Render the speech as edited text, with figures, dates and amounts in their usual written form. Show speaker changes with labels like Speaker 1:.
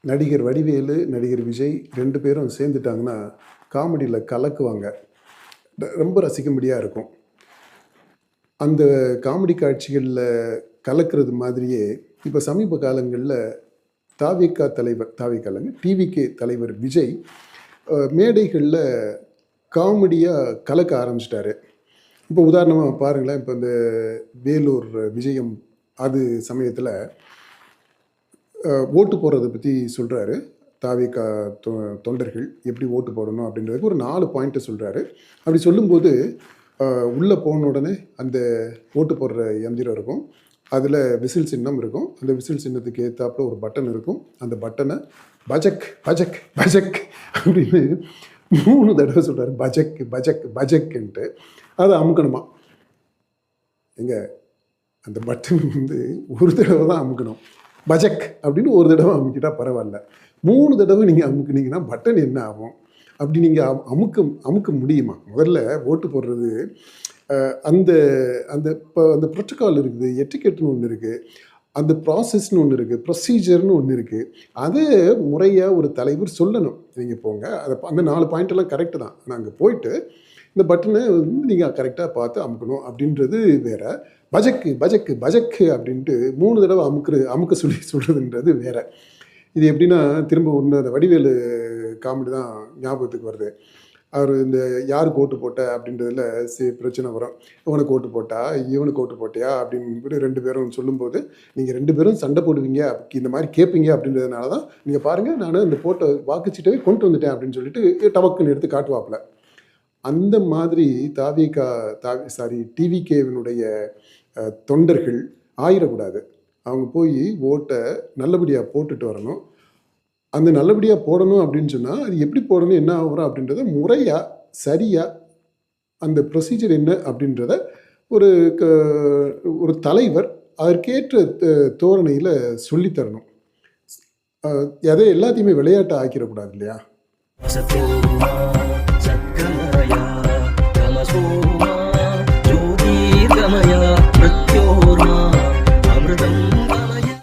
Speaker 1: நடிகர் வடிவேலு, நடிகர் விஜய் 2 பேரும் சேர்ந்துட்டாங்கன்னா, காமெடியில கலக்குவாங்க. ரொம்ப ரசிக்கும்படியா இருக்கும். அந்த காமெடி காட்சிகள்ல கலக்கிறது மாதிரியே, இப்ப சமீப காலங்கள்ல தாவேகா தலைவர் தாவேகா இல்லங்க, டிவிகே தலைவர் விஜய் மேடைகள்ல காமெடியா கலக்க ஆரம்பிச்சுட்டாரு. இப்போ உதாரணமா பாருங்களேன், இப்போ இந்த வேலூர் விஜயம் அது சமயத்தில ஓட்டு போடுறத பத்தி சொல்றாரு. தாவேகா தொண்டர்கள் எப்படி ஓட்டு போடணும் அப்படின்றதுக்கு ஒரு 4 பாயிண்ட்ட சொல்றாரு. அப்படி சொல்லும்போது, உள்ள போன உடனே அந்த ஓட்டு போடுற எந்திரம் இருக்கும். அதில விசில் சின்னம் இருக்கும். அந்த விசில் சின்னத்துக்கு ஏத்தாப்புல ஒரு பட்டன் இருக்கும். அந்த பட்டன பஜக், பஜக், பஜக் அப்படின்னு 3 தடவ சொல்றாரு. பஜக், பஜக், பஜக்ன்ட்டு. அத அமுக்கணுமா. ஏங்க அந்த பட்டன் வந்து ஒரு தடவ தான் அமுக்கணும். பஜக் அப்படின்னு ஒரு தடவை அமுக்கிட்டா பரவாயில்ல. 3 தடவை நீங்கள் அமுக்குனீங்கன்னா பட்டன் என்ன ஆகும்? அப்படி நீங்கள் அமுக்க முடியுமா? முதல்ல ஓட்டு போடுறது அந்த அந்த இப்போ அந்த புரோட்டோகால் இருக்குது, எட்டிக்கெட்னு ஒன்று இருக்குது, அந்த ப்ராசஸ்ன்னு ஒன்று இருக்குது, ப்ரொசீஜர்னு ஒன்று இருக்குது. அதை முறையாக ஒரு தலைவர் சொல்லணும். நீங்கள் போங்க, அதை அந்த 4 பாயிண்டெல்லாம் கரெக்டு தான். ஆனால் அங்கே போயிட்டு இந்த பட்டனை வந்து நீங்கள் கரெக்டாக பார்த்து அமுக்கணும் அப்படின்றது வேற. பஜக்கு பஜக்கு பஜக்கு அப்படின்ட்டு 3 தடவை அமுக்க சொல்லி சொல்கிறதுன்றது வேற. இது எப்படின்னா, திரும்ப ஒன்று அந்த வடிவேலு காமெடி தான் ஞாபகத்துக்கு வருது. அவர் இந்த யாருக்கு ஓட்டு போட்ட அப்படின்றதுல பிரச்சனை வரும். இவனுக்கு ஓட்டு போட்டா, இவனுக்கு ஓட்டு போட்டியா அப்படின்னு 2 பேரும் சொல்லும்போது, நீங்கள் 2 பேரும் சண்டை போடுவீங்க, இந்த மாதிரி கேட்பீங்க அப்படின்றதுனால தான் நீங்கள் பாருங்கள், நான் இந்த போட்ட வாக்குச்சீட்டவே கொண்டு வந்துட்டேன் அப்படின்னு சொல்லிட்டு டபக்குன்னு எடுத்து காட்டுவாப்புல. அந்த மாதிரி டிவிகேவினுடைய தொண்டர்கள் ஆயிடக்கூடாது. அவங்க போய் ஓட்டை நல்லபடியாக போட்டுட்டு வரணும். அந்த நல்லபடியாக போடணும் அப்படின்னு சொன்னால், அது எப்படி போடணும், என்ன ஆகும் அப்படின்றத முறையாக, சரியாக அந்த ப்ரொசீஜர் என்ன அப்படின்றத ஒரு ஒரு தலைவர் அதற்கேற்ற தோரணையில் சொல்லித்தரணும். எதை எல்லாத்தையுமே விளையாட்டை ஆக்கிடக்கூடாது இல்லையா?